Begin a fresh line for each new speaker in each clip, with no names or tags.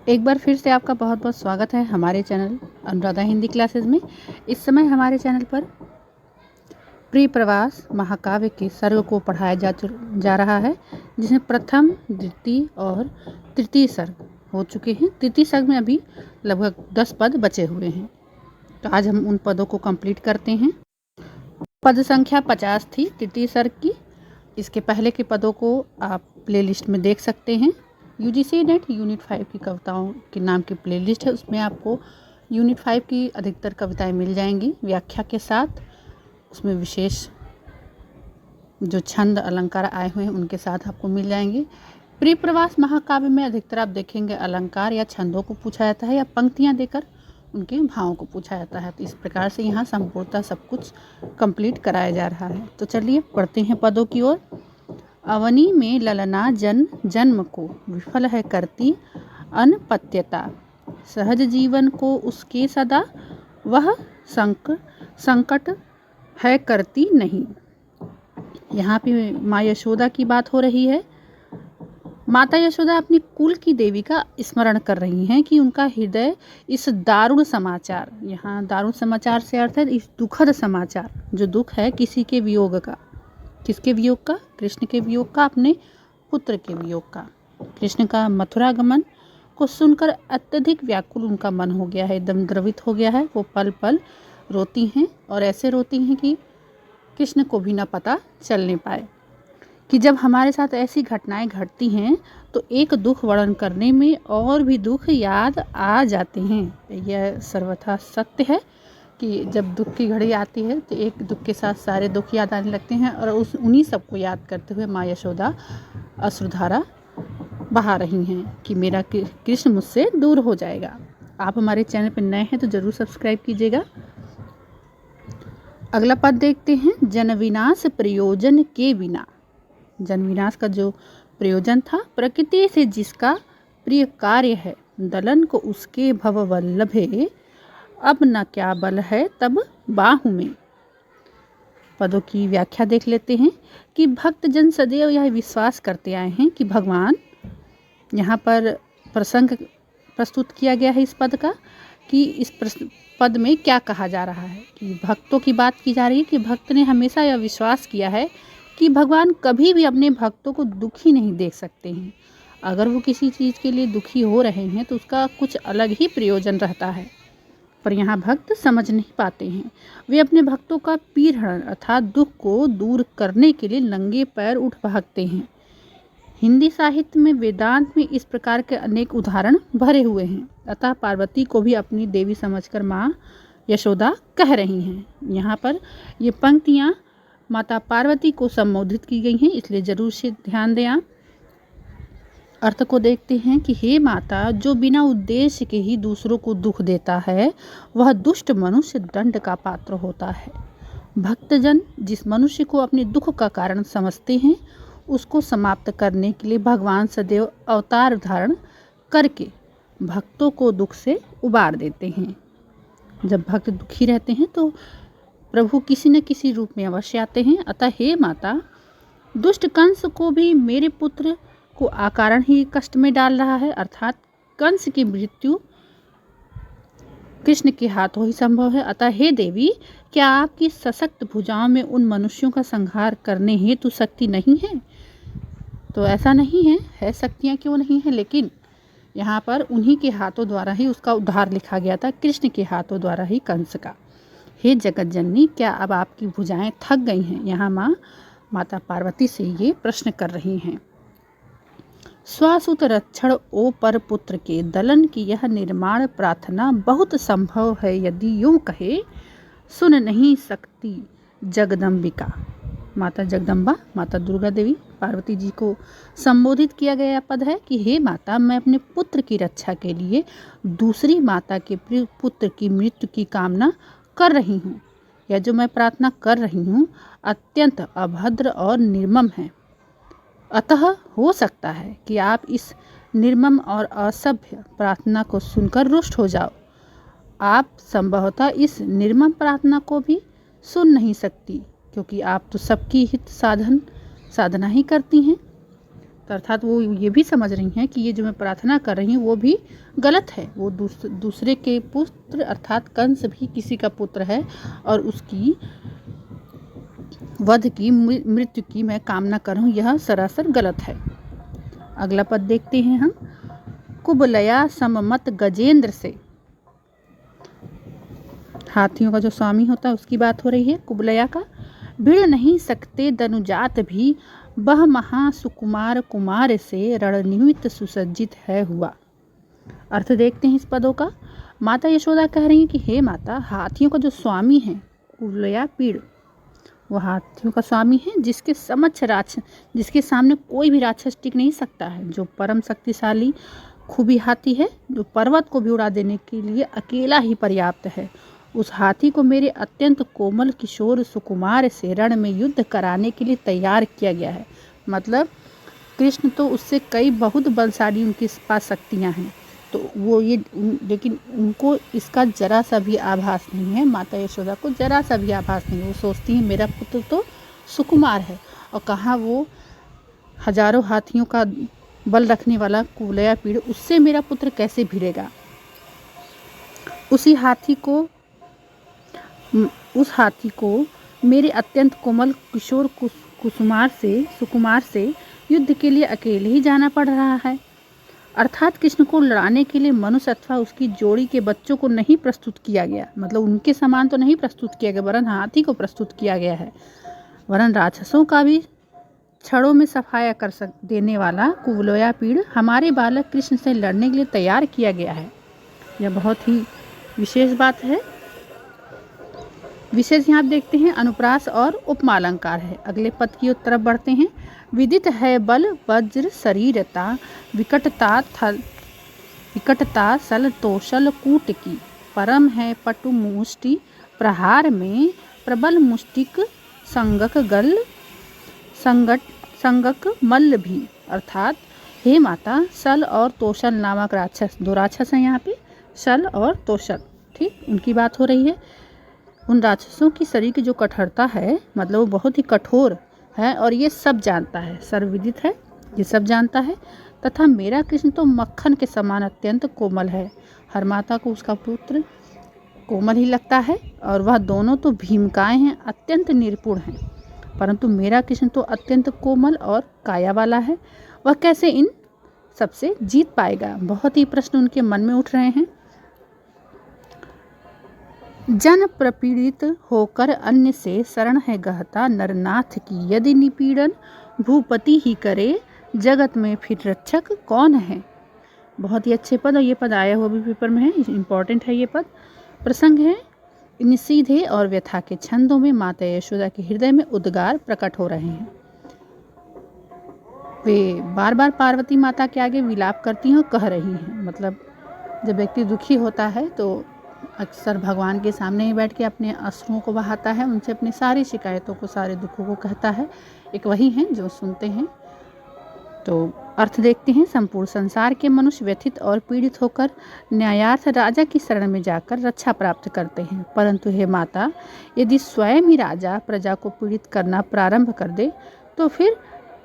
एक बार फिर से आपका बहुत बहुत स्वागत है हमारे चैनल अनुराधा हिंदी क्लासेस में। इस समय हमारे चैनल पर प्रिय प्रवास महाकाव्य के सर्ग को पढ़ाया जा रहा है, जिसमें प्रथम, द्वितीय और तृतीय सर्ग हो चुके हैं। तृतीय सर्ग में अभी लगभग 10 पद बचे हुए हैं, तो आज हम उन पदों को कंप्लीट करते हैं। पद संख्या 50 थी तृतीय सर्ग की। इसके पहले के पदों को आप प्लेलिस्ट में देख सकते हैं। यूजीसी नेट यूनिट 5 की कविताओं के नाम की प्लेलिस्ट है, उसमें आपको यूनिट 5 की अधिकतर कविताएं मिल जाएंगी व्याख्या के साथ। उसमें विशेष जो छंद अलंकार आए हुए हैं उनके साथ आपको मिल जाएंगे। प्रिय प्रवास महाकाव्य में अधिकतर आप देखेंगे अलंकार या छंदों को पूछा जाता है या पंक्तियां देकर उनके भावों को पूछा जाता है। तो इस प्रकार से यहाँ संपूर्णतः सब कुछ कंप्लीट कराया जा रहा है। तो चलिए पढ़ते हैं पदों की ओर। अवनी में ललना जन्म को विफल है करती अनपत्यता, सहज जीवन को उसके सदा वह संकट है करती नहीं। यहाँ पे माँ यशोदा की बात हो रही है। माता यशोदा अपनी कुल की देवी का स्मरण कर रही हैं कि उनका हृदय इस दारुण समाचार, यहाँ दारुण समाचार से अर्थ है इस दुखद समाचार, जो दुख है किसी के वियोग का। किसके वियोग का? कृष्ण के वियोग का, अपने पुत्र के वियोग का। कृष्ण का मथुरागमन को सुनकर अत्यधिक व्याकुल उनका मन हो गया है, एकदम द्रवित हो गया है। वो पल पल रोती हैं और ऐसे रोती हैं कि कृष्ण को भी न पता चलने पाए। कि जब हमारे साथ ऐसी घटनाएं घटती हैं तो एक दुख वर्णन करने में और भी दुख याद आ जाते हैं। यह सर्वथा सत्य है कि जब दुख की घड़ी आती है तो एक दुख के साथ सारे दुख याद आने लगते हैं, और उन्हीं सबको याद करते हुए माँ यशोदा अश्रुधारा बहा रही हैं कि मेरा कृष्ण मुझसे दूर हो जाएगा। आप हमारे चैनल पर नए हैं तो ज़रूर सब्सक्राइब कीजिएगा। अगला पद देखते हैं। जनविनाश प्रयोजन के बिना। जनविनाश का जो प्रयोजन था, प्रकृति से जिसका प्रिय कार्य है, दलन को उसके भव वल्लभे, अब न क्या बल है तब बाहु में। पदों की व्याख्या देख लेते हैं कि भक्त जन सदैव यह विश्वास करते आए हैं कि भगवान, यहाँ पर प्रसंग प्रस्तुत किया गया है इस पद का, कि इस पद में क्या कहा जा रहा है कि भक्तों की बात की जा रही है कि भक्त ने हमेशा यह विश्वास किया है कि भगवान कभी भी अपने भक्तों को दुखी नहीं देख सकते हैं। अगर वो किसी चीज़ के लिए दुखी हो रहे हैं तो उसका कुछ अलग ही प्रयोजन रहता है, पर यहाँ भक्त समझ नहीं पाते हैं। वे अपने भक्तों का पीड़न अर्थात दुख को दूर करने के लिए नंगे पैर उठ भागते हैं। हिंदी साहित्य में, वेदांत में इस प्रकार के अनेक उदाहरण भरे हुए हैं। अतः पार्वती को भी अपनी देवी समझकर माँ यशोदा कह रही हैं। यहाँ पर ये पंक्तियाँ माता पार्वती को संबोधित की गई हैं, इसलिए जरूर से ध्यान दें आप। अर्थ को देखते हैं कि हे माता, जो बिना उद्देश्य के ही दूसरों को दुख देता है वह दुष्ट मनुष्य दंड का पात्र होता है। भक्तजन जिस मनुष्य को अपने दुख का कारण समझते हैं उसको समाप्त करने के लिए भगवान सदैव अवतार धारण करके भक्तों को दुख से उबार देते हैं। जब भक्त दुखी रहते हैं तो प्रभु किसी न किसी रूप में अवश्य आते हैं। अतः हे माता, दुष्ट कंस को भी मेरे पुत्र को अकारण ही कष्ट में डाल रहा है, अर्थात कंस की मृत्यु कृष्ण के हाथों ही संभव है। अतः हे देवी, क्या आपकी सशक्त भुजाओं में उन मनुष्यों का संहार करने हेतु शक्ति नहीं है? तो ऐसा नहीं है शक्तियाँ क्यों नहीं है, लेकिन यहाँ पर उन्हीं के हाथों द्वारा ही उसका उद्धार लिखा गया था, कृष्ण के हाथों द्वारा ही कंस का। हे जगत जननी, क्या अब आपकी भुजाएं थक गई हैं? यहाँ माता पार्वती से ये प्रश्न कर रही हैं। स्वासुत रक्षण ओ पर पुत्र के, दलन की यह निर्माण प्रार्थना बहुत संभव है, यदि यूं कहे सुन नहीं सकती जगदम्बिका। माता जगदम्बा, माता दुर्गा देवी, पार्वती जी को संबोधित किया गया पद है कि हे माता, मैं अपने पुत्र की रक्षा के लिए दूसरी माता के पुत्र की मृत्यु की कामना कर रही हूँ। यह जो मैं प्रार्थना कर रही हूँ अत्यंत अभद्र और निर्मम है। अतः हो सकता है कि आप इस निर्मम और असभ्य प्रार्थना को सुनकर रुष्ट हो जाओ। आप संभवतः इस निर्मम प्रार्थना को भी सुन नहीं सकती, क्योंकि आप तो सबकी हित साधना ही करती हैं। तो अर्थात वो ये भी समझ रही हैं कि ये जो मैं प्रार्थना कर रही हूँ वो भी गलत है। वो दूसरे के पुत्र अर्थात कंस भी किसी का पुत्र है और उसकी वध की मृत्यु की मैं कामना कर रहा हूँ, यह सरासर गलत है। अगला पद देखते हैं हम। कुबलया सममत गजेंद्र से, हाथियों का जो स्वामी होता है उसकी बात हो रही है। कुबलया का भिड़ नहीं सकते दनुजात भी, वह महासुकुमार कुमार से रणनिमित्त सुसज्जित है हुआ। अर्थ देखते हैं इस पदों का। माता यशोदा कह रही हैं कि हे माता, हाथियों का जो स्वामी है कुबलया पीड़, वह हाथियों का स्वामी है जिसके जिसके सामने कोई भी राक्षस टिक नहीं सकता है, जो परम शक्तिशाली खूबी हाथी है, जो पर्वत को भी उड़ा देने के लिए अकेला ही पर्याप्त है। उस हाथी को मेरे अत्यंत कोमल किशोर सुकुमार से रण में युद्ध कराने के लिए तैयार किया गया है। मतलब कृष्ण तो उससे कई बहुत बलशाली उनके पास शक्तियाँ हैं, तो वो ये लेकिन उनको इसका जरा सा भी आभास नहीं है। माता यशोदा को जरा सा भी आभास नहीं है। वो सोचती है मेरा पुत्र तो सुकुमार है, और कहाँ वो हजारों हाथियों का बल रखने वाला कुबलया पीड़, उससे मेरा पुत्र कैसे भिड़ेगा। उस हाथी को मेरे अत्यंत कोमल किशोर सुकुमार से युद्ध के लिए अकेले ही जाना पड़ रहा है। अर्थात कृष्ण को लड़ाने के लिए मनुष्य अथवा उसकी जोड़ी के बच्चों को नहीं प्रस्तुत किया गया, मतलब उनके समान तो नहीं प्रस्तुत किया गया, वरन हाथी को प्रस्तुत किया गया है। वरन राक्षसों का भी क्षणों में सफाया कर देने वाला कुबलया पीड़ हमारे बालक कृष्ण से लड़ने के लिए तैयार किया गया है। यह बहुत ही विशेष बात है। विशेष यहाँ देखते हैं अनुप्रास और उपमा अलंकार है। अगले पद की तरफ बढ़ते हैं। विदित है बल वज्र शरीरता, विकटता सल तोषल कूट की, परम है पटु मुष्टि प्रहार में, प्रबल मुष्टिक संगक मल्ल भी। अर्थात हे माता, सल और तोषल नामक राक्षस, दो राक्षस हैं यहाँ पे, सल और तोषल, ठीक, उनकी बात हो रही है। उन राक्षसों की शरीर की जो कठोरता है, मतलब वो बहुत ही कठोर है और ये सब जानता है, सर्वविदित है, ये सब जानता है। तथा मेरा कृष्ण तो मक्खन के समान अत्यंत कोमल है। हर माता को उसका पुत्र कोमल ही लगता है, और वह दोनों तो भीमकाएँ हैं, अत्यंत निपुण हैं, परंतु मेरा कृष्ण तो अत्यंत कोमल और काया वाला है। वह कैसे इन सबसे जीत पाएगा। बहुत ही प्रश्न उनके मन में उठ रहे हैं। जन प्रपीड़ित होकर अन्य से शरण है गहता, नरनाथ की यदि निपीड़न भूपति ही करे, जगत में फिर रक्षक कौन है। बहुत ही अच्छे पद, और ये पद आया हुआ भी पेपर में है, इम्पॉर्टेंट है ये पद। प्रसंग है इन सीधे और व्यथा के छंदों में माता यशोदा के हृदय में उद्गार प्रकट हो रहे हैं। वे बार बार पार्वती माता के आगे विलाप करती हैं और कह रही हैं। मतलब जब व्यक्ति दुखी होता है तो अक्सर भगवान के सामने ही बैठ के अपने अश्रुओं को बहाता है, उनसे अपनी सारी शिकायतों को, सारे दुखों को कहता है। एक वही हैं जो सुनते हैं। तो अर्थ देखते हैं। संपूर्ण संसार के मनुष्य व्यथित और पीड़ित होकर न्यायार्थ राजा की शरण में जाकर रक्षा प्राप्त करते हैं, परंतु हे माता, यदि स्वयं ही राजा प्रजा को पीड़ित करना प्रारंभ कर दे तो फिर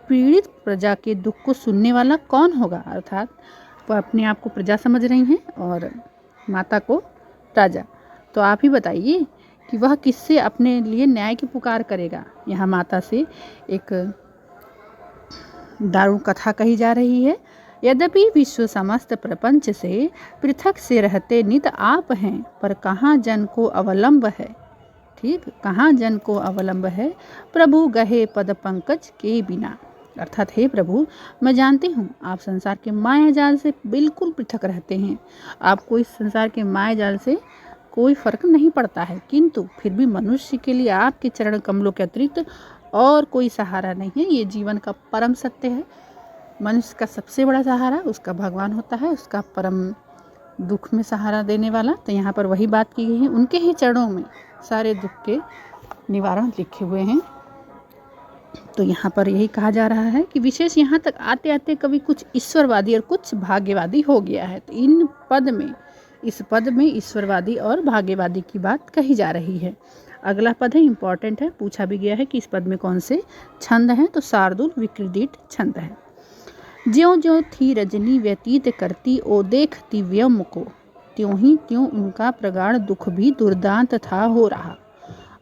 पीड़ित प्रजा के दुख को सुनने वाला कौन होगा। अर्थात वह अपने आप को प्रजा समझ रही हैं और माता को राजा। तो आप ही बताइए कि वह किससे अपने लिए न्याय की पुकार करेगा। यहाँ माता से एक दारुण कथा कही जा रही है। यद्यपि विश्व समस्त प्रपंच से पृथक से रहते नित आप हैं, पर कहाँ जन को अवलंब है। ठीक, कहाँ जन को अवलंब है, प्रभु गहे पद पंकज के बिना। अर्थात हे प्रभु, मैं जानती हूँ आप संसार के माया जाल से बिल्कुल पृथक रहते हैं, आपको इस संसार के माया जाल से कोई फर्क नहीं पड़ता है, किंतु फिर भी मनुष्य के लिए आपके चरण कमलों के अतिरिक्त और कोई सहारा नहीं है। ये जीवन का परम सत्य है। मनुष्य का सबसे बड़ा सहारा उसका भगवान होता है, उसका परम दुख में सहारा देने वाला। तो यहाँ पर वही बात की गई है। उनके ही चरणों में सारे दुख के निवारण लिखे हुए हैं। तो यहाँ पर यही कहा जा रहा है कि विशेष यहाँ तक आते आते कभी कुछ ईश्वरवादी और कुछ भाग्यवादी हो गया है। तो इस पद में ईश्वरवादी और भाग्यवादी की बात कही जा रही है। अगला पद है, इम्पॉर्टेंट है, पूछा भी गया है कि इस पद में कौन से छंद हैं। तो शार्दूल विकृदित छंद है। ज्यों ज्यों थी रजनी व्यतीत करती ओ देखती व्यम को, त्यों ही त्यों उनका प्रगाढ़ दुख भी दुर्दांत था हो रहा।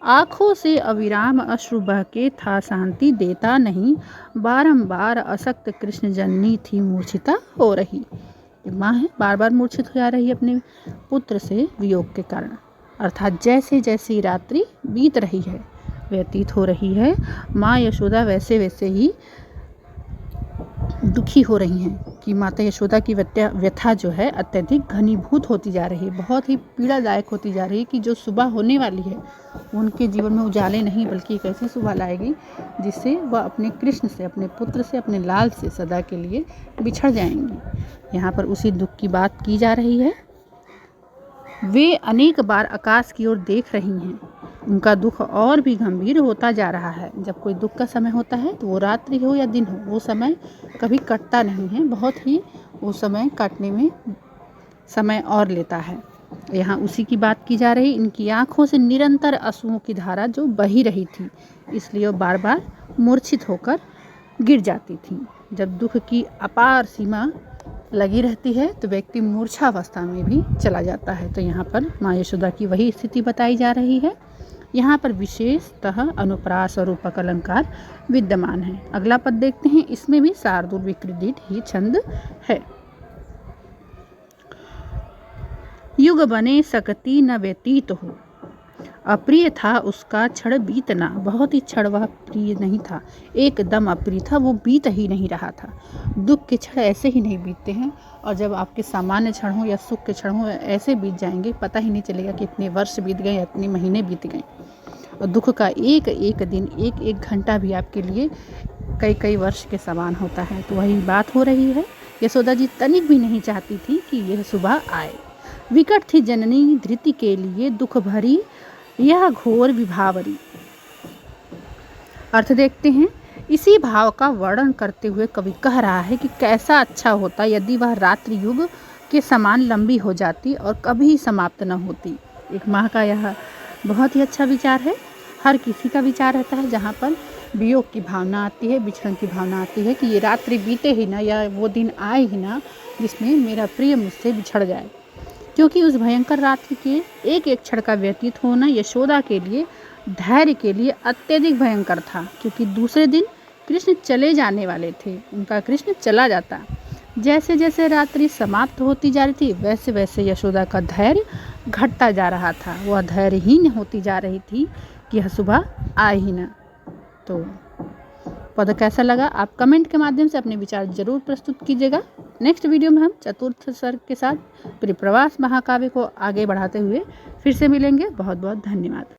आँखों से अविराम अश्रु बहके था शांति देता नहीं, बारंबार अशक्त कृष्ण जननी थी मूर्छिता हो रही। माँ है बार बार मूर्छित हो जा रही है अपने पुत्र से वियोग के कारण, अर्थात जैसे जैसी रात्रि बीत रही है, व्यतीत हो रही है, माँ यशोदा वैसे वैसे ही दुखी हो रही हैं कि माता यशोदा की व्यथा जो है अत्यधिक घनीभूत होती जा रही है, बहुत ही पीड़ादायक होती जा रही है कि जो सुबह होने वाली है उनके जीवन में उजाले नहीं बल्कि एक ऐसी सुबह लाएगी जिससे वह अपने कृष्ण से, अपने पुत्र से, अपने लाल से सदा के लिए बिछड़ जाएंगी। यहाँ पर उसी दुख की बात की जा रही है। वे अनेक बार आकाश की ओर देख रही हैं, उनका दुख और भी गंभीर होता जा रहा है। जब कोई दुख का समय होता है तो वो रात्रि हो या दिन हो, वो समय कभी कटता नहीं है, बहुत ही वो समय काटने में समय और लेता है। यहाँ उसी की बात की जा रही। इनकी आंखों से निरंतर आंसुओं की धारा जो बही रही थी, इसलिए वो बार बार मूर्छित होकर गिर जाती थी। जब दुख की अपार सीमा लगी रहती है तो व्यक्ति मूर्छावस्था में भी चला जाता है। तो यहाँ पर माँ यशोदा की वही स्थिति बताई जा रही है। यहाँ पर विशेषतः अनुप्रास और रूपक अलंकार विद्यमान है। अगला पद देखते हैं, इसमें भी शार्दूल विक्रीडित ही छंद है। युग बने सकती न व्यतीत हो, अप्रिय था उसका क्षण बीतना। बहुत ही क्षण वह प्रिय नहीं था, एकदम अप्रिय था, वो बीत ही नहीं रहा था। दुख के क्षण ऐसे ही नहीं बीतते हैं, और जब आपके सामान्य क्षण हो या सुख के क्षण हो ऐसे बीत जाएंगे, पता ही नहीं चलेगा कि इतने वर्ष बीत गए, इतने महीने बीत गए। और दुख का एक एक दिन, एक एक घंटा भी आपके लिए कई कई वर्ष के समान होता है। तो वही बात हो रही है। यशोदा जी तनिक भी नहीं चाहती थी कि यह सुबह आए। विकट थी जननी धृति के लिए दुख भरी यह घोर विभावरी। अर्थ देखते हैं, इसी भाव का वर्णन करते हुए कवि कह रहा है कि कैसा अच्छा होता यदि वह रात्रि युग के समान लंबी हो जाती और कभी समाप्त न होती। एक माँ का यह बहुत ही अच्छा विचार है। हर किसी का विचार रहता है जहाँ पर वियोग की भावना आती है, बिछड़न की भावना आती है कि ये रात्रि बीते ही ना, या वो दिन आए ही ना जिसमें मेरा प्रिय मुझसे बिछड़ जाए। क्योंकि उस भयंकर रात्रि के एक एक क्षण का व्यतीत होना यशोदा के लिए, धैर्य के लिए अत्यधिक भयंकर था। क्योंकि दूसरे दिन कृष्ण चले जाने वाले थे, उनका कृष्ण चला जाता। जैसे जैसे रात्रि समाप्त होती जा रही थी वैसे वैसे यशोदा का धैर्य घटता जा रहा था। वह धैर्यहीन होती जा रही थी कि यह सुबह आए ही ना। तो पद कैसा लगा आप कमेंट के माध्यम से अपने विचार जरूर प्रस्तुत कीजिएगा। नेक्स्ट वीडियो में हम चतुर्थ सर्ग के साथ परिप्रवास महाकाव्य को आगे बढ़ाते हुए फिर से मिलेंगे। बहुत बहुत धन्यवाद।